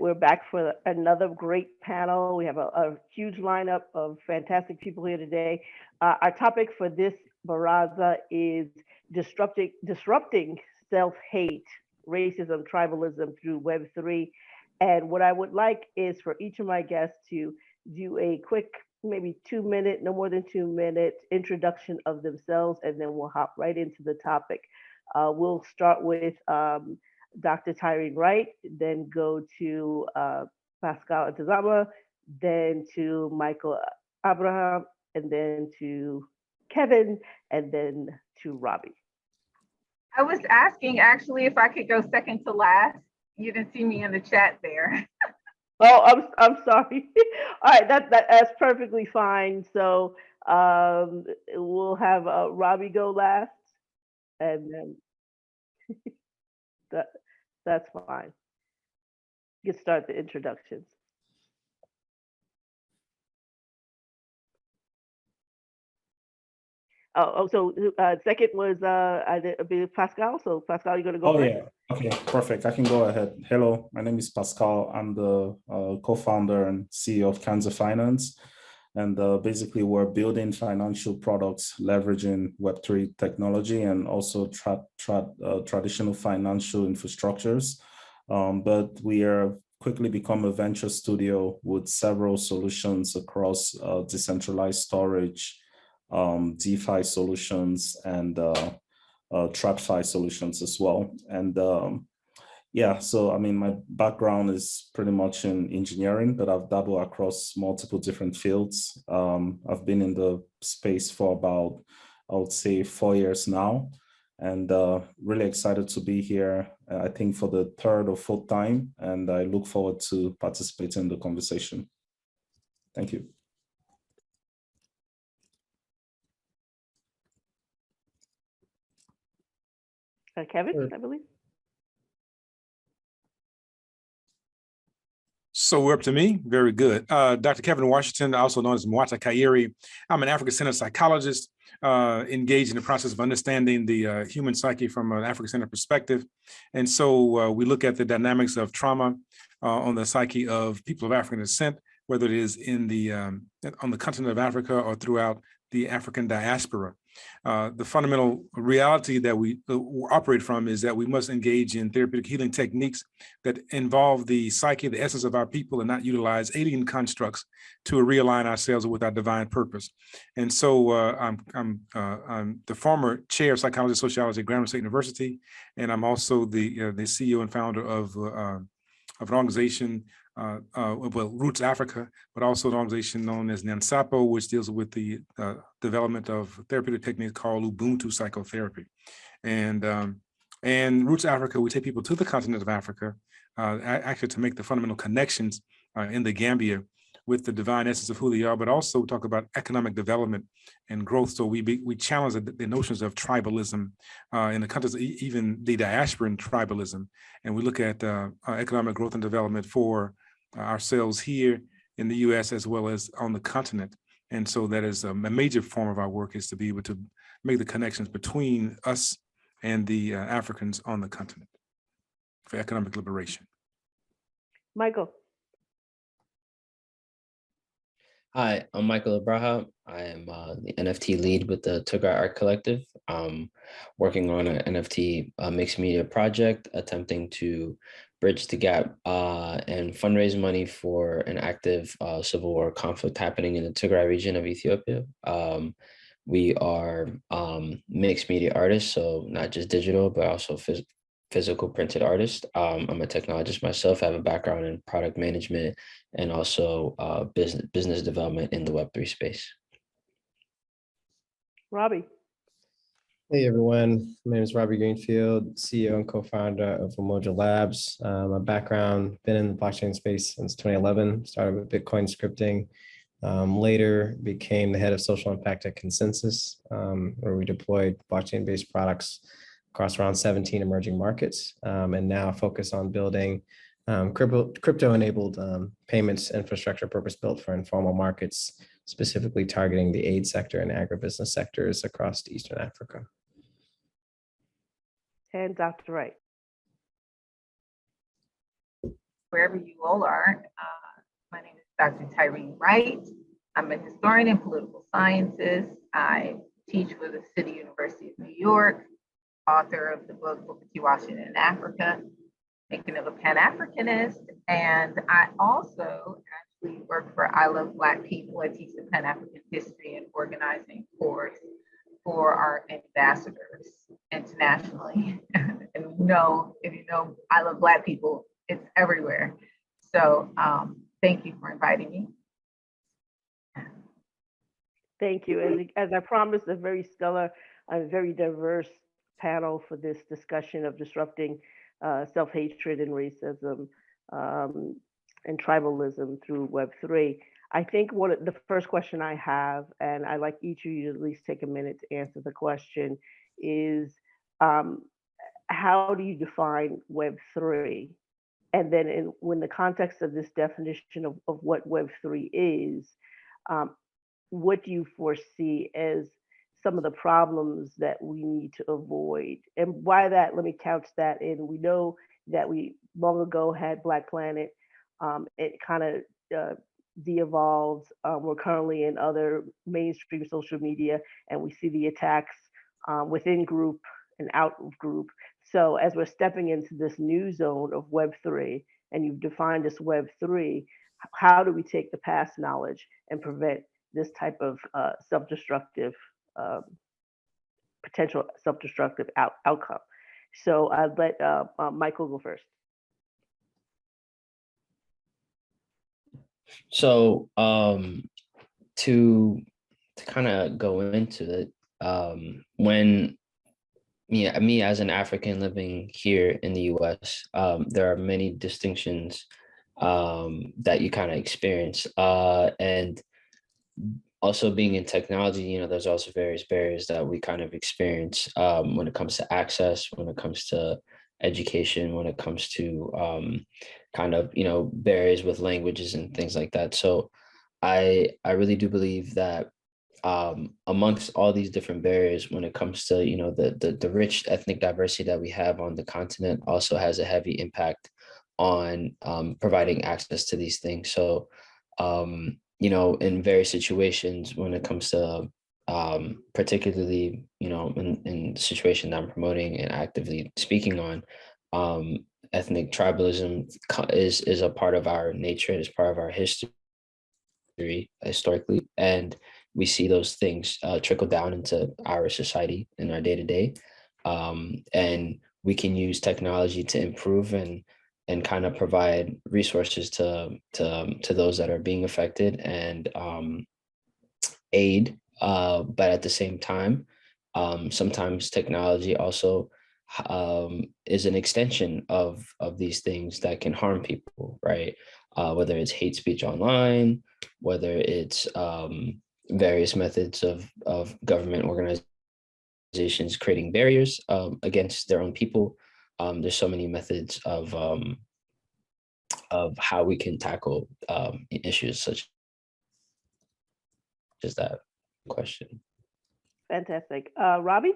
we're back for another great panel. We have a huge lineup of fantastic people here today. Our topic for this Baraza is disrupting self-hate, racism, tribalism through Web3. And what I would like is for each of my guests to do a quick, maybe 2 minute, no more than 2 minute introduction of themselves, and then we'll hop right into the topic. We'll start with Dr. Tyreen Wright, then go to Pascal Atazama, then to Michael Abraham, and then to Kevin, and then to Robbie. I was asking actually if I could go second to last. You didn't see me in the chat there. Oh, I'm sorry. All right, that's perfectly fine. So we'll have Robbie go last, and then that's fine. You can start the introductions. So second was I believe Pascal. So Pascal, you're gonna go first? Yeah. Okay, perfect. I can go ahead. Hello, my name is Pascal. I'm the co-founder and CEO of Cancer Finance. And basically, we're building financial products leveraging Web3 technology and also traditional financial infrastructures. But we are quickly become a venture studio with several solutions across decentralized storage, DeFi solutions, and TradFi solutions as well. And yeah, so I mean, my background is pretty much in engineering, but I've dabbled across multiple different fields. I've been in the space for about, I would say, 4 years now, and really excited to be here, I think for the third or fourth time, and I look forward to participating in the conversation. Thank you. Kevin, I believe. So we're up to me. Very good. Dr. Kevin Washington, also known as Mwata Kairi. I'm an African-centered psychologist engaged in the process of understanding the human psyche from an African-centered perspective. And so we look at the dynamics of trauma on the psyche of people of African descent, whether it is in the on the continent of Africa or throughout the African diaspora. The fundamental reality that we operate from is that we must engage in therapeutic healing techniques that involve the psyche, the essence of our people, and not utilize alien constructs to realign ourselves with our divine purpose. And so I'm the former chair of psychology and sociology at Grambling State University, and I'm also the CEO and founder of an organization, well, Roots Africa, but also an organization known as NANSAPO, which deals with the development of therapeutic techniques called Ubuntu psychotherapy. And Roots Africa, we take people to the continent of Africa, actually to make the fundamental connections in the Gambia with the divine essence of who they are, but also talk about economic development and growth. So we challenge the notions of tribalism in the context of even the diasporan tribalism. And we look at economic growth and development for ourselves here in the US as well as on the continent. And so that is a major form of our work, is to be able to make the connections between us and the Africans on the continent for economic liberation. Michael. Hi, I'm Michael Abraham. I am the NFT lead with the Tigray Art Collective. Working on an NFT mixed media project, attempting to bridge the gap and fundraise money for an active civil war conflict happening in the Tigray region of Ethiopia. We are mixed media artists, so not just digital, but also physical printed artist. I'm a technologist myself. I have a background in product management and also business development in the Web3 space. Robbie. Hey everyone, my name is Robbie Greenfield, CEO and co-founder of Umoja Labs. My background, been in the blockchain space since 2011, started with Bitcoin scripting, later became the head of social impact at Consensus, where we deployed blockchain-based products across around 17 emerging markets, and now focus on building crypto-enabled payments infrastructure purpose-built for informal markets, specifically targeting the aid sector and agribusiness sectors across Eastern Africa. And Dr. Wright. wherever you all are. My name is Dr. Tyreen Wright. I'm a historian in political sciences. I teach with the City University of New York, author of the book Booker T. Washington in Africa, Making of a Pan-Africanist. And I also actually work for I Love Black People. I teach the Pan-African history and organizing course for our ambassadors internationally. And if you know I Love Black People, it's everywhere. So thank you for inviting me. Thank you. And as I promised, a very stellar, a very diverse panel for this discussion of disrupting self-hatred and racism and tribalism through Web3. I think the first question I have, and I'd like each of you to at least take a minute to answer the question, is how do you define Web3? And then when the context of this definition of what Web3 is, what do you foresee as some of the problems that we need to avoid? And by that, let me couch that in. We know that we long ago had Black Planet. It kind of de-evolved. We're currently in other mainstream social media, and we see the attacks within group and out of group. So as we're stepping into this new zone of Web3, and you've defined this Web3, how do we take the past knowledge and prevent this type of self-destructive, potential self-destructive outcome? So I'd let Michael go first. So to kind of go into it, when me as an African living here in the US, there are many distinctions that you kind of experience. And also being in technology, there's also various barriers that we kind of experience when it comes to access, when it comes to education, when it comes to kind of, barriers with languages and things like that. So I really do believe that amongst all these different barriers, when it comes to, the rich ethnic diversity that we have on the continent also has a heavy impact on providing access to these things. So, in various situations, when it comes to particularly, in the situation that I'm promoting and actively speaking on, ethnic tribalism is a part of our nature, it is part of our history historically, and we see those things trickle down into our society in our day-to-day, and we can use technology to improve and kind of provide resources to those that are being affected and aid, but at the same time, sometimes technology also is an extension of these things that can harm people, right? Whether it's hate speech online, whether it's various methods of government organizations creating barriers against their own people. There's so many methods of how we can tackle issues such as that question. Fantastic. Robbie?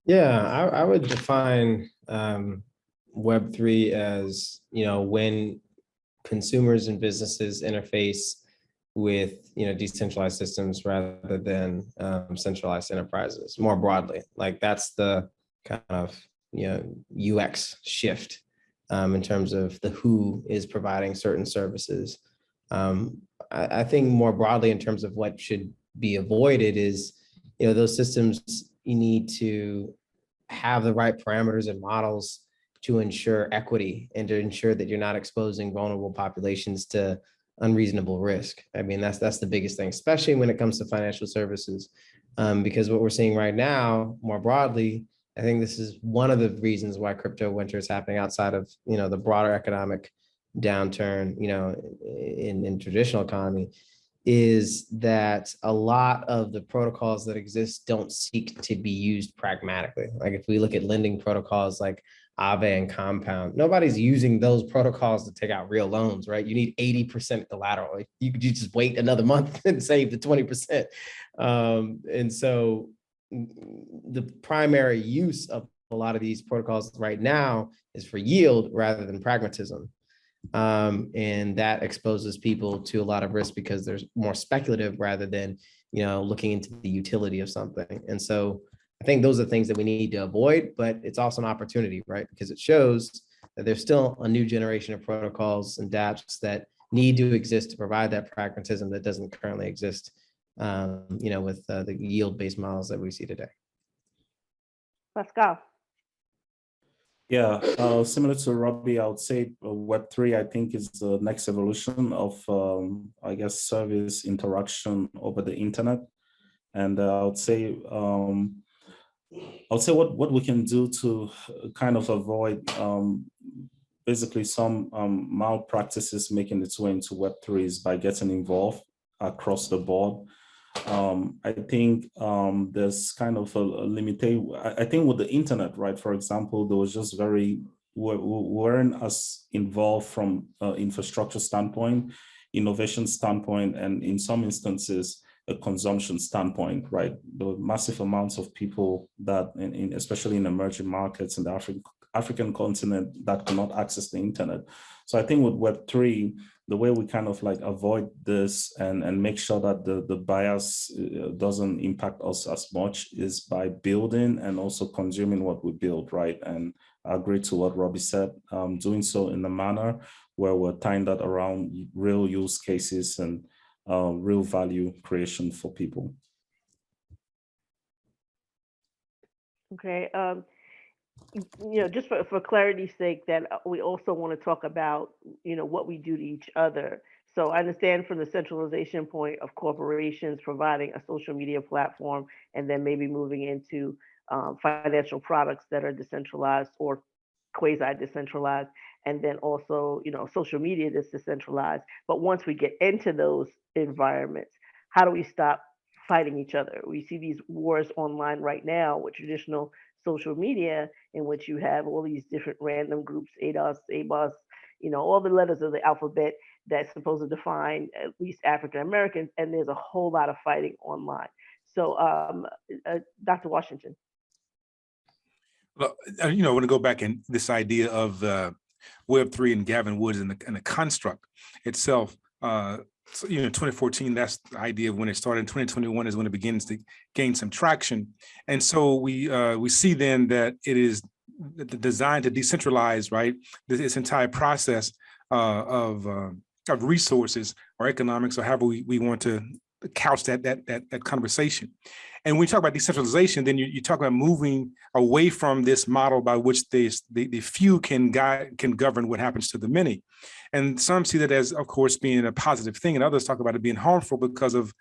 Yeah, I would define Web3 as, when consumers and businesses interface with, decentralized systems rather than centralized enterprises more broadly. Like that's the kind of, UX shift in terms of the who is providing certain services. I think more broadly in terms of what should be avoided is, those systems, you need to have the right parameters and models to ensure equity and to ensure that you're not exposing vulnerable populations to unreasonable risk. I mean, that's the biggest thing, especially when it comes to financial services, because what we're seeing right now, more broadly, I think this is one of the reasons why crypto winter is happening outside of, the broader economic downturn, in traditional economy, is that a lot of the protocols that exist don't seek to be used pragmatically. Like if we look at lending protocols like Aave and Compound, nobody's using those protocols to take out real loans, right? You need 80% collateral. You could just wait another month and save the 20%. And so the primary use of a lot of these protocols right now is for yield rather than pragmatism. And that exposes people to a lot of risk because there's more speculative rather than, looking into the utility of something. And so I think those are things that we need to avoid, but it's also an opportunity, right? Because it shows that there's still a new generation of protocols and dApps that need to exist to provide that pragmatism that doesn't currently exist, with the yield-based models that we see today. Pascal. Yeah, similar to Robbie, I would say Web3, I think, is the next evolution of, I guess, service interaction over the internet. And I would say what we can do to kind of avoid basically some malpractices making its way into Web3 is by getting involved across the board. I think there's kind of a limitation. I think with the internet, right? For example, there was just weren't as involved from infrastructure standpoint, innovation standpoint, and in some instances, a consumption standpoint, right? There were massive amounts of people that, especially in emerging markets in the African continent, that cannot access the internet. So I think with Web3, the way we kind of like avoid this and make sure that the bias doesn't impact us as much is by building and also consuming what we build, right? And I agree to what Robbie said, doing so in a manner where we're tying that around real use cases and real value creation for people. Okay. Just for clarity's sake, that we also want to talk about, what we do to each other. So I understand from the centralization point of corporations providing a social media platform and then maybe moving into financial products that are decentralized or quasi-decentralized, and then also, social media that's decentralized. But once we get into those environments, how do we stop fighting each other? We see these wars online right now with traditional social media, in which you have all these different random groups, ADOS, ABOS, all the letters of the alphabet that's supposed to define at least African Americans, and there's a whole lot of fighting online. So, Dr. Washington. Well, I want to go back in this idea of Web3 and Gavin Woods and the construct itself. 2014, that's the idea of when it started. In 2021 is when it begins to gain some traction. And so we see then that it is designed to decentralize, right, this entire process of resources or economics, or however we want to couch that conversation. And when we talk about decentralization, then you talk about moving away from this model by which the few can govern what happens to the many. And some see that as, of course, being a positive thing, and others talk about it being harmful because of,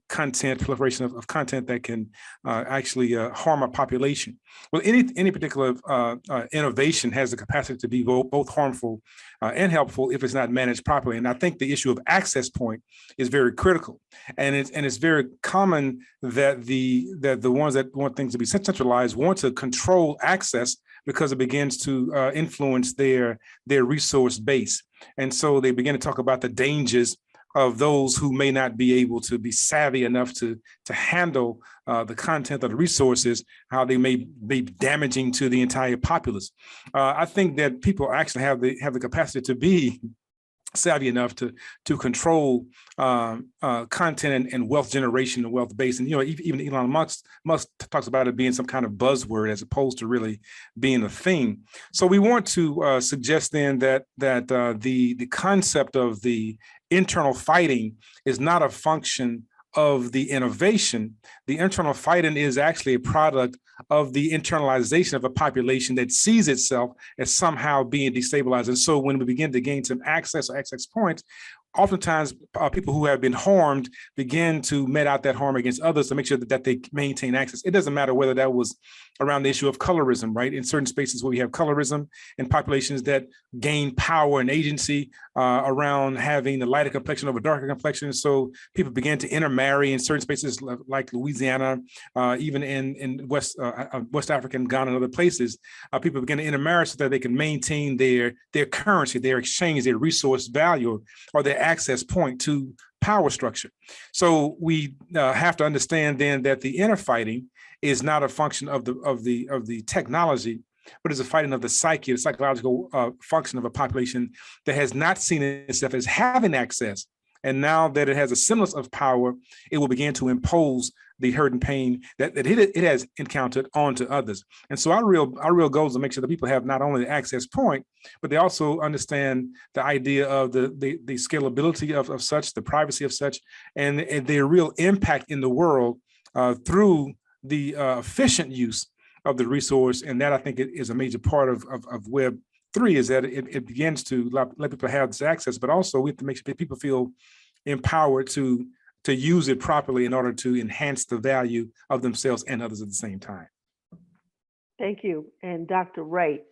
content, proliferation of content that can actually harm a population. Well, any particular innovation has the capacity to be both harmful and helpful if it's not managed properly. And I think the issue of access point is very critical, and it's very common that the ones that want things to be centralized want to control access because it begins to influence their resource base. And so they begin to talk about the dangers of those who may not be able to be savvy enough to handle the content of the resources, how they may be damaging to the entire populace. I think that people actually have the capacity to be savvy enough to control content and wealth generation and wealth base. And even Elon Musk talks about it being some kind of buzzword as opposed to really being a thing. So we want to suggest then that the concept of the internal fighting is not a function of the innovation. The internal fighting is actually a product of the internalization of a population that sees itself as somehow being destabilized. And so when we begin to gain some access or access points, oftentimes people who have been harmed begin to met out that harm against others to make sure that they maintain access. It doesn't matter whether that was around the issue of colorism, right? In certain spaces where we have colorism and populations that gain power and agency around having the lighter complexion over darker complexion. So people began to intermarry in certain spaces like Louisiana, even in West Africa and Ghana and other places. People began to intermarry so that they can maintain their currency, their exchange, their resource value, or their access point to power structure. So we have to understand then that the inner fighting is not a function of the technology, but it's a fighting of the psyche, the psychological function of a population that has not seen itself as having access. And now that it has a semblance of power, it will begin to impose the hurt and pain that it has encountered onto others. And so our real goal is to make sure that people have not only the access point, but they also understand the idea of the scalability of such, the privacy of such, and their real impact in the world through the efficient use of the resource. And that, I think, is a major part of Web3, is that it begins to let people have this access, but also we have to make sure people feel empowered to use it properly in order to enhance the value of themselves and others at the same time. Thank you. And Dr. Wright,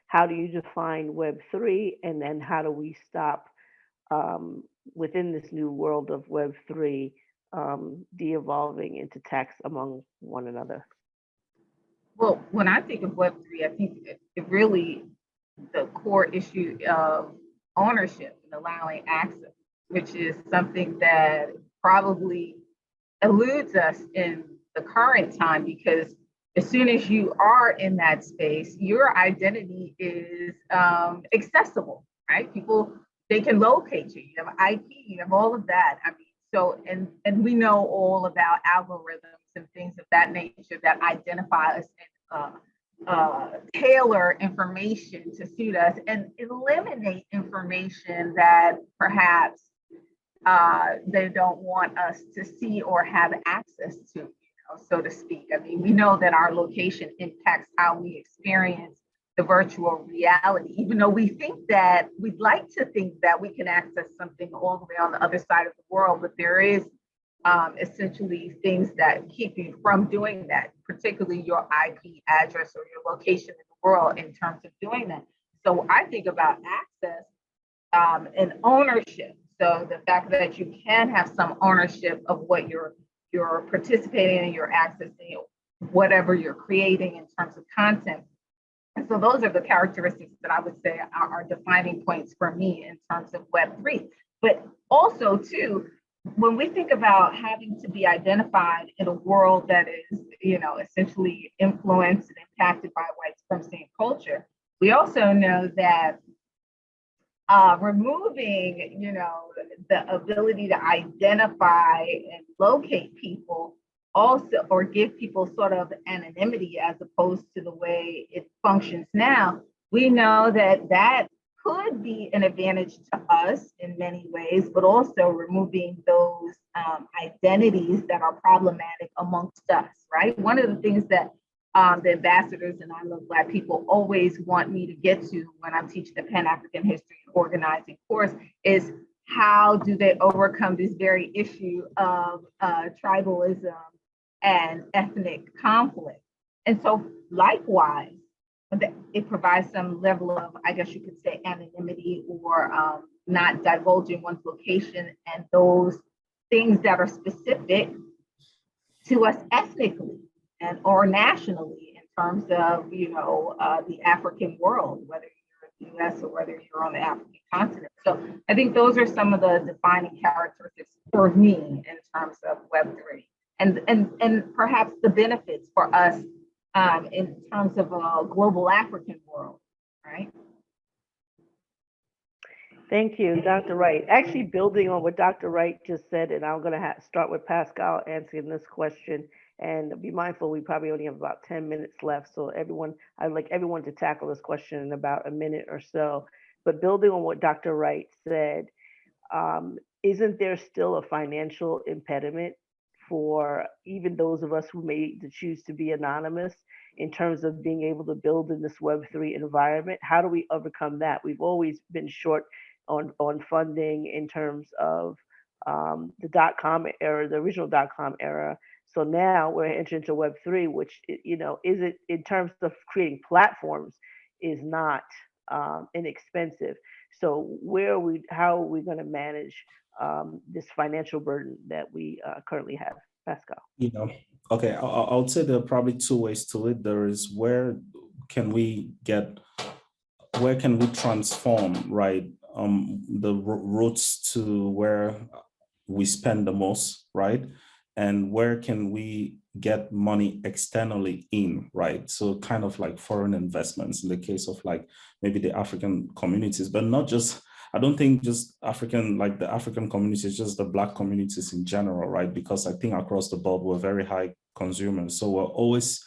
how do you define Web3, and then how do we stop within this new world of Web3 de-evolving into tax among one another? Well, when I think of Web3, I think it really, the core issue of ownership and allowing access, which is something that probably eludes us in the current time, because as soon as you are in that space, your identity is accessible, right? People, they can locate you, you have IP, you have all of that. I mean, so, and we know all about algorithms and things of that nature that identify us and tailor information to suit us and eliminate information that perhaps they don't want us to see or have access to, so to speak. I mean, we know that our location impacts how we experience the virtual reality, even though we think that we'd like to think that we can access something all the way on the other side of the world, but there is essentially things that keep you from doing that, particularly your IP address or your location in the world in terms of doing that. So I think about access and ownership. So the fact that you can have some ownership of what you're participating in, you're accessing, whatever you're creating in terms of content. And so those are the characteristics that I would say are defining points for me in terms of Web3. But also too, when we think about having to be identified in a world that is, essentially influenced and impacted by white supremacy and culture, we also know that removing, the ability to identify and locate people also, or give people sort of anonymity as opposed to the way it functions now, we know that that could be an advantage to us in many ways, but also removing those identities that are problematic amongst us, right? One of the things that the ambassadors and I Love Black people always want me to get to when I'm teaching the Pan-African History and Organizing course is how do they overcome this very issue of tribalism and ethnic conflict. And so likewise, it provides some level of, I guess you could say, anonymity or not divulging one's location and those things that are specific to us ethnically and or nationally in terms of, the African world, whether you're in the US or whether you're on the African continent. So I think those are some of the defining characteristics for me in terms of Web3 and perhaps the benefits for us in terms of a global African world, right? Thank you, Dr. Wright. Actually, building on what Dr. Wright just said, and I'm going to start with Pascal answering this question. And be mindful, we probably only have about 10 minutes left. So I'd like everyone to tackle this question in about a minute or so. But building on what Dr. Wright said, isn't there still a financial impediment for even those of us who made the choose to be anonymous in terms of being able to build in this Web3 environment? How do we overcome that? We've always been short on funding in terms of the .com era, the original .com era. So now we're entering into Web3, which, is it in terms of creating platforms is not inexpensive. So how are we going to manage this financial burden that we currently have? Pascal. Okay, I would say there are probably two ways to it. There is where can we transform, right? The routes to where we spend the most, right? and where can we get money externally in, right? So kind of like foreign investments in the case of like maybe the African communities, but not just, I don't think just African, like the African communities, just the Black communities in general, right? Because I think across the board, we're very high consumers. So we're always,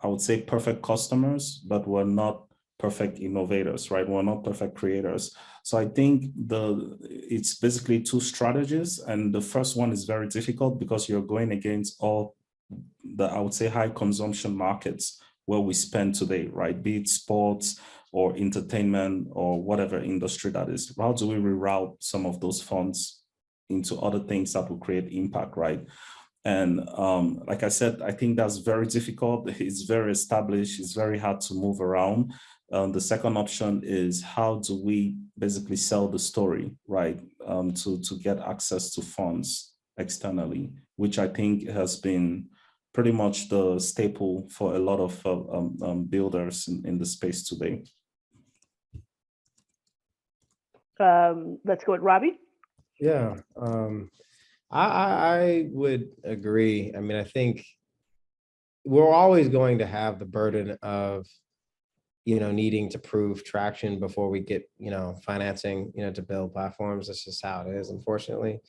I would say, perfect customers, but we're not perfect innovators, right? We're not perfect creators. So I think it's basically two strategies. And the first one is very difficult because you're going against all the, I would say, high consumption markets where we spend today, right? Be it sports or entertainment or whatever industry that is. How do we reroute some of those funds into other things that will create impact, right? And like I said, I think that's very difficult. It's very established. It's very hard to move around. The second option is how do we basically sell the story, right? To get access to funds externally, which I think has been pretty much the staple for a lot of builders in the space today. Let's go with Robbie. Yeah, I would agree. I mean, I think we're always going to have the burden of, needing to prove traction before we get, financing, to build platforms. That's just how it is, unfortunately.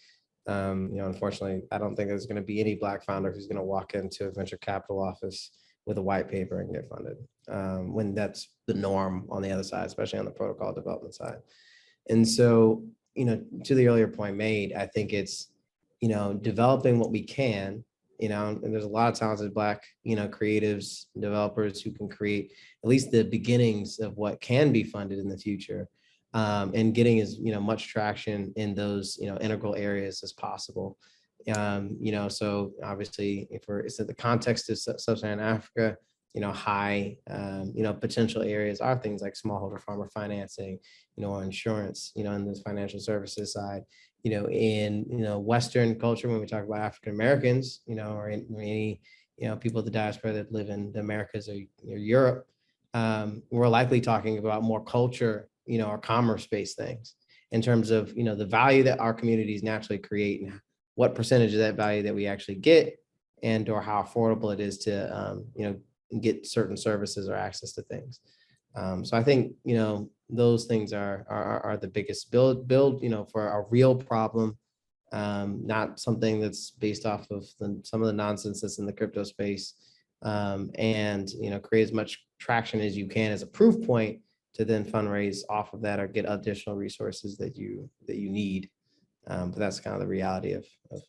Unfortunately, I don't think there's going to be any Black founder who's going to walk into a venture capital office with a white paper and get funded, when that's the norm on the other side, especially on the protocol development side. And so, to the earlier point made, I think it's, developing what we can, and there's a lot of talented Black, creatives, developers who can create at least the beginnings of what can be funded in the future, and getting as, much traction in those, integral areas as possible. So obviously, if it's in the context of sub-Saharan Africa, high, potential areas are things like smallholder farmer financing, or insurance, in this financial services side, in, Western culture, when we talk about African Americans, or in any, people of the diaspora that live in the Americas or Europe, we're likely talking about more culture, or commerce-based things in terms of, the value that our communities naturally create and what percentage of that value that we actually get, and or how affordable it is to, get certain services or access to things. So I think, those things are the biggest build, for a real problem, not something that's based off of some of the nonsense that's in the crypto space, and, create as much traction as you can as a proof point to then fundraise off of that or get additional resources that you need. But that's kind of the reality of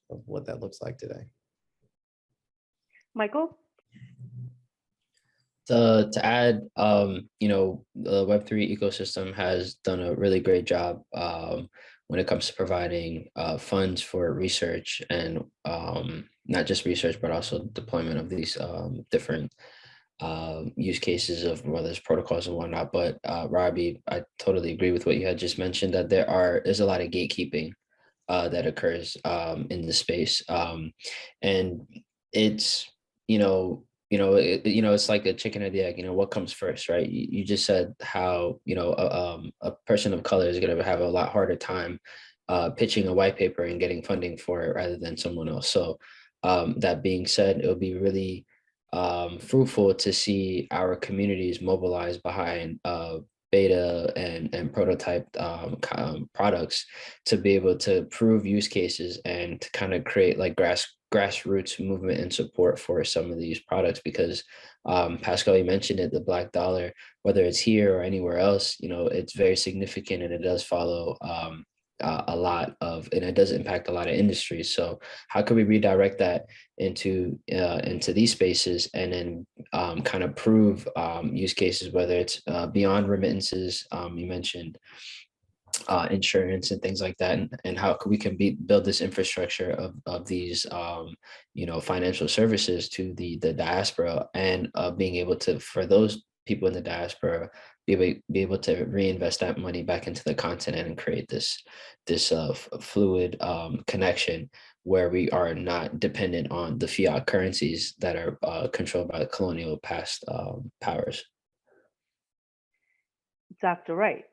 what that looks like today. Michael? To add, the Web3 ecosystem has done a really great job when it comes to providing funds for research and not just research, but also deployment of these different use cases of whether it's protocols and whatnot. But Robbie, I totally agree with what you had just mentioned, that there's a lot of gatekeeping that occurs in the space, and it's it's like a chicken or the egg. What comes first, right? You just said how a person of color is going to have a lot harder time pitching a white paper and getting funding for it rather than someone else. So that being said, it would be really fruitful to see our communities mobilize behind beta and prototype products to be able to prove use cases and to kind of create like grassroots movement and support for some of these products. Because Pascal, you mentioned it, the Black dollar, whether it's here or anywhere else, it's very significant, and it does follow a lot of, and it does impact a lot of industries. So how can we redirect that into these spaces and then kind of prove use cases, whether it's beyond remittances, you mentioned insurance and things like that, and how we can build this infrastructure of these financial services to the diaspora, and being able to, for those people in the diaspora, be able to reinvest that money back into the continent and create this fluid connection where we are not dependent on the fiat currencies that are controlled by the colonial past powers. Dr. Wright.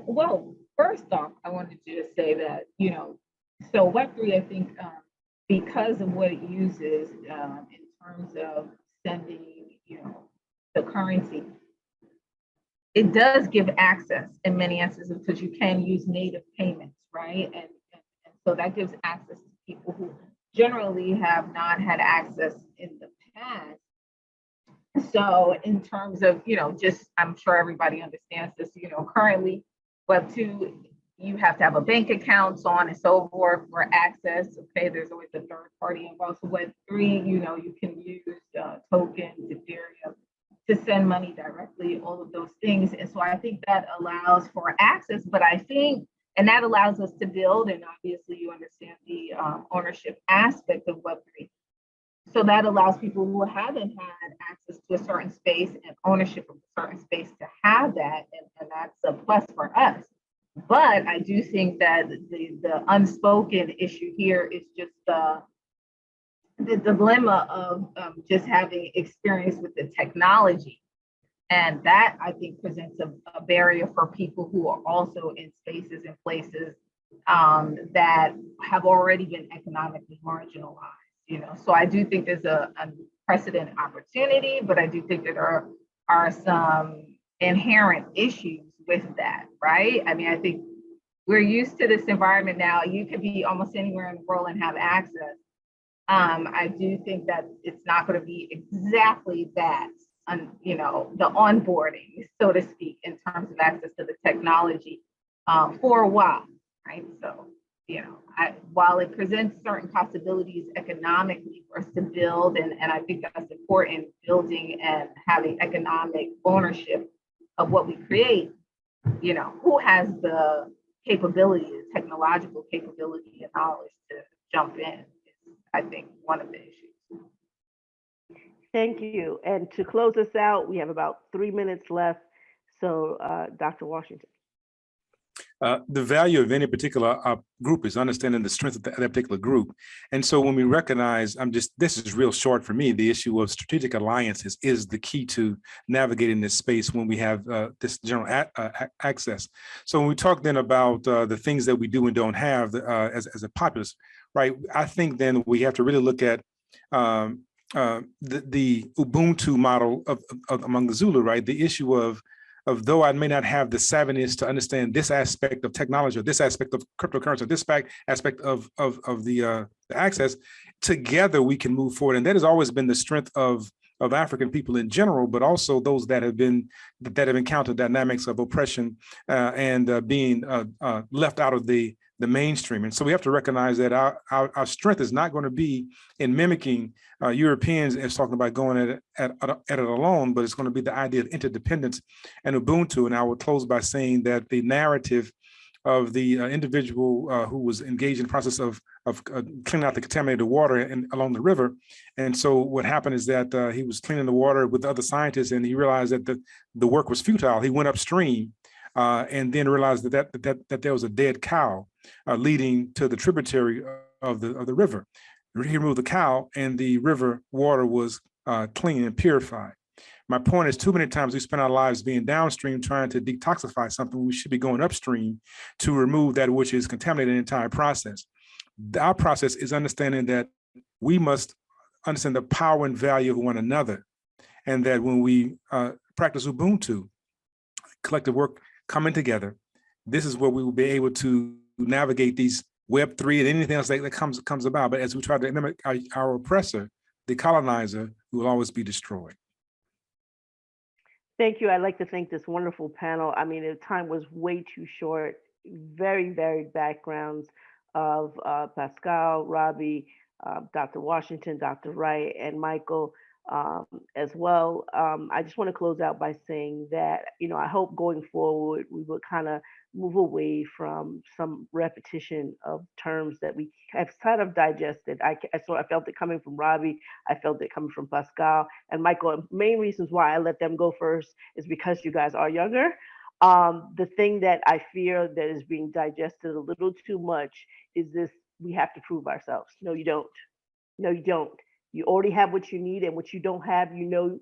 Well, first off, I wanted to just say that, so Web3, I think, because of what it uses in terms of sending, the currency, it does give access in many instances because you can use native payments, right? And so that gives access to people who generally have not had access in the past. So in terms of, just, I'm sure everybody understands this, currently Web2, you have to have a bank account, so on and so forth for access. Okay, there's always a third party involved. So Web3, you can use tokens, Ethereum, to send money directly, all of those things. And so I think that allows for access, but I think, and that allows us to build, and obviously you understand the ownership aspect of Web3. So that allows people who haven't had access to a certain space and ownership of a certain space to have that, and that's a plus for us. But I do think that the unspoken issue here is just the dilemma of just having experience with the technology. And that, I think, presents a barrier for people who are also in spaces and places that have already been economically marginalized. So I do think there's a unprecedented opportunity, but I do think that there are some inherent issues with that, right? I mean, I think we're used to this environment now. You could be almost anywhere in the world and have access. I do think that it's not going to be exactly that, the onboarding, so to speak, in terms of access to the technology for a while, right? So, while it presents certain possibilities economically for us to build, and I think that's important, building and having economic ownership of what we create, who has the capability, the technological capability and knowledge to jump in is, I think, one of the issues. Thank you. And to close us out, we have about 3 minutes left. So Dr. Washington. The value of any particular group is understanding the strength of that particular group. And so when we recognize, this is real short for me, the issue of strategic alliances is the key to navigating this space when we have this general access. So when we talk then about the things that we do and don't have as a populace, right, I think then we have to really look at the Ubuntu model of among the Zulu, right? The issue of though I may not have the savviness to understand this aspect of technology or this aspect of cryptocurrency, or this aspect of the access, together we can move forward. And that has always been the strength of African people in general, but also those that have encountered dynamics of oppression and being left out of the mainstream. And so we have to recognize that our strength is not going to be in mimicking Europeans as talking about going at it alone, but it's going to be the idea of interdependence and Ubuntu. And I would close by saying that the narrative of the individual who was engaged in the process of cleaning out the contaminated water along the river. And so what happened is that he was cleaning the water with other scientists, and he realized that the work was futile. He went upstream and then realized that there was a dead cow leading to the tributary of the river. He removed the cow, and the river water was clean and purified. My point is, too many times we spend our lives being downstream trying to detoxify something. We should be going upstream to remove that which is contaminated in the entire process. Our process is understanding that we must understand the power and value of one another, and that when we practice Ubuntu, collective work coming together, this is where we will be able to navigate these Web3 and anything else that comes about. But as we try to mimic our oppressor, the colonizer, we will always be destroyed. Thank you. I'd like to thank this wonderful panel. I mean, the time was way too short. Very varied backgrounds of Pascal, Robbie, Dr. Washington, Dr. Wright, and Michael as well. I just want to close out by saying that, I hope going forward, we will kind of move away from some repetition of terms that we have kind of digested. I felt it coming from Robbie. I felt it coming from Pascal and Michael. Main reasons why I let them go first is because you guys are younger. The thing that I fear that is being digested a little too much is this: we have to prove ourselves. No, you don't. No, you don't. You already have what you need, and what you don't have, you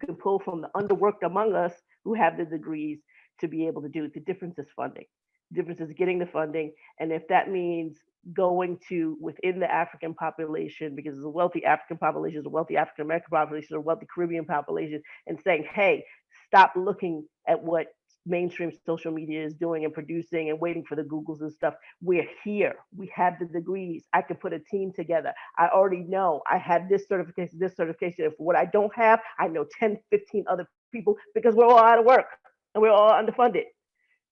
can pull from the underworked among us who have the degrees to be able to do it. The difference is funding. difference is getting the funding. And if that means going to within the African population, because it's a wealthy African population, it's a wealthy African American population, a wealthy Caribbean population, and saying, hey, stop looking at what mainstream social media is doing and producing and waiting for the Googles and stuff. We're here. We have the degrees. I can put a team together. I already know I have this certification, this certification. If what I don't have, I know 10, 15 other people because we're all out of work and we're all underfunded.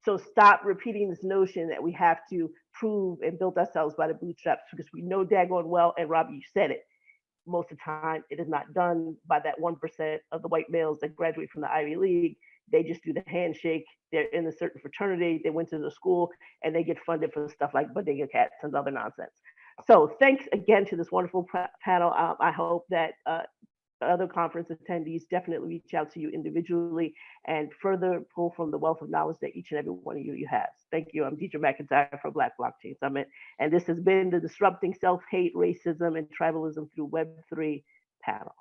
So stop repeating this notion that we have to prove and build ourselves by the bootstraps because we know daggone well, and Robbie, you said it, most of the time it is not done by that 1% of the white males that graduate from the Ivy League. They just do the handshake. They're in a certain fraternity. They went to the school and they get funded for stuff like bodega cats and other nonsense. So thanks again to this wonderful panel. I hope that other conference attendees definitely reach out to you individually and further pull from the wealth of knowledge that each and every one of you has. Thank you. I'm Deidre McIntyre from Black Blockchain Summit. And this has been the Disrupting Self-Hate, Racism, and Tribalism Through Web3 panel.